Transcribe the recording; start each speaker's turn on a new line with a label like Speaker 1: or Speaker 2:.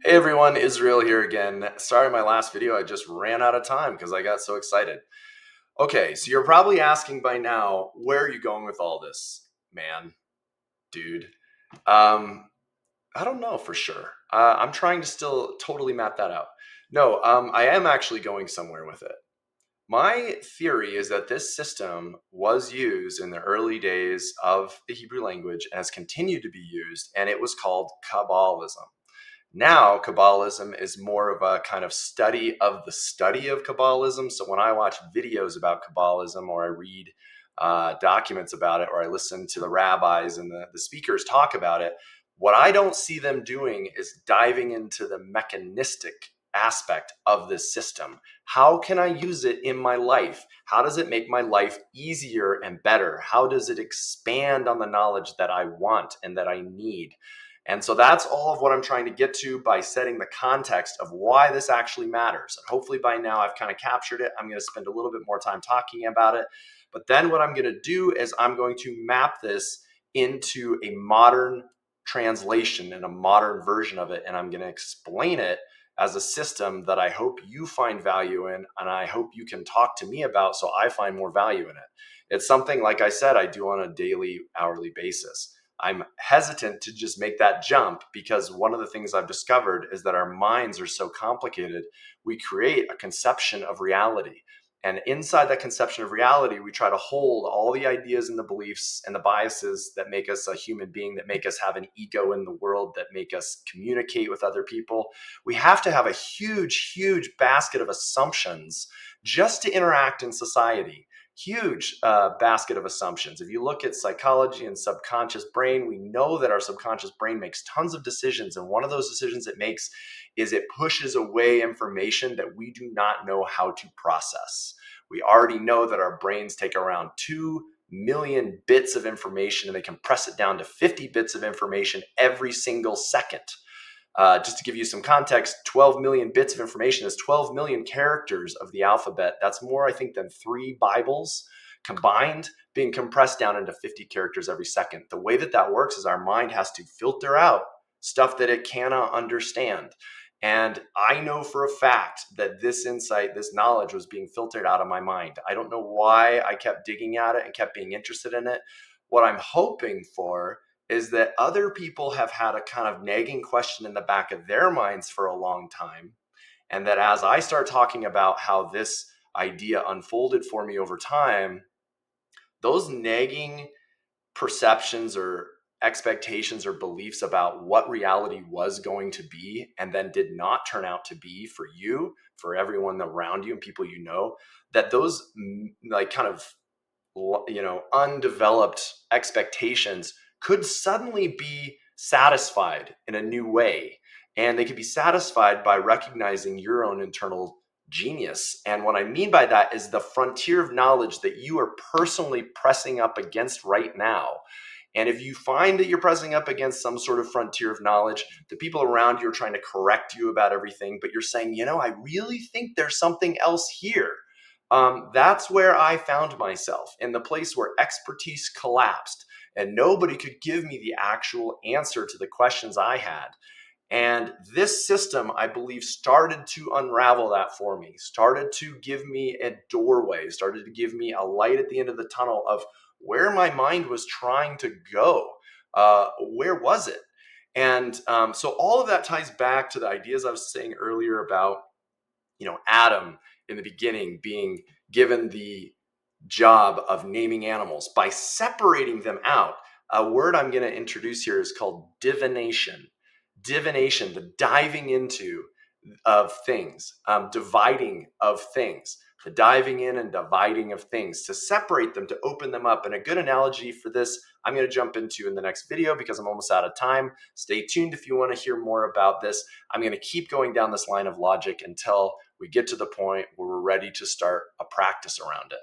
Speaker 1: Hey everyone, Israel here again. Sorry, my last video, I just ran out of time because I got so excited. Okay, so you're probably asking by now, where are you going with all this, man, dude? Um, I don't know for sure. I'm trying to still totally map that out. No, I am actually going somewhere with it. My theory is that this system was used in the early days of the Hebrew language and has continued to be used, and it was called Kabbalism. Now, Kabbalism is more of a kind of study of the study of Kabbalism. So when I watch videos about Kabbalism or I read documents about it or I listen to the rabbis and the speakers talk about it, what I don't see them doing is diving into the mechanistic aspect of this system. How can I use it in my life? How does it make my life easier and better? How does it expand on the knowledge that I want and that I need? And so that's all of what I'm trying to get to by setting the context of why this actually matters. And hopefully by now I've kind of captured it. I'm going to spend a little bit more time talking about it. But then what I'm going to do is I'm going to map this into a modern translation and a modern version of it. And I'm going to explain it as a system that I hope you find value in, and I hope you can talk to me about so I find more value in it. It's something, like I said, I do on a daily, hourly basis. I'm hesitant to just make that jump because one of the things I've discovered is that our minds are so complicated. We create a conception of reality. And inside that conception of reality, we try to hold all the ideas and the beliefs and the biases that make us a human being, that make us have an ego in the world, that make us communicate with other people. We have to have a huge, huge basket of assumptions just to interact in society. Huge basket of assumptions. If you look at psychology and subconscious brain, we know that our subconscious brain makes tons of decisions. And one of those decisions it makes is it pushes away information that we do not know how to process. We already know that our brains take around 2 million bits of information and they compress it down to 50 bits of information every single second. Just to give you some context, 12 million bits of information is 12 million characters of the alphabet. That's more, I think, than 3 Bibles combined, being compressed down into 50 characters every second. The way that that works is our mind has to filter out stuff that it cannot understand. And I know for a fact that this insight, this knowledge was being filtered out of my mind. I don't know why I kept digging at it and kept being interested in it. What I'm hoping for is that other people have had a kind of nagging question in the back of their minds for a long time. And that as I start talking about how this idea unfolded for me over time, those nagging perceptions or expectations or beliefs about what reality was going to be and then did not turn out to be for you, for everyone around you and people you know, that those like kind of undeveloped expectations could suddenly be satisfied in a new way. And they could be satisfied by recognizing your own internal genius. And what I mean by that is the frontier of knowledge that you are personally pressing up against right now. And if you find that you're pressing up against some sort of frontier of knowledge, the people around you are trying to correct you about everything, but you're saying, I really think there's something else here. That's where I found myself, in the place where expertise collapsed and nobody could give me the actual answer to the questions I had. And this system, I believe, started to unravel that for me, started to give me a doorway, started to give me a light at the end of the tunnel of where my mind was trying to go. Where was it? And so all of that ties back to the ideas I was saying earlier about, Adam in the beginning being given the job of naming animals by separating them out. A word I'm going to introduce here is called divination. Divination, the diving into of things, dividing of things, the diving in and dividing of things to separate them, to open them up. And a good analogy for this, I'm going to jump into in the next video because I'm almost out of time. Stay tuned if you want to hear more about this. I'm going to keep going down this line of logic until we get to the point where we're ready to start a practice around it.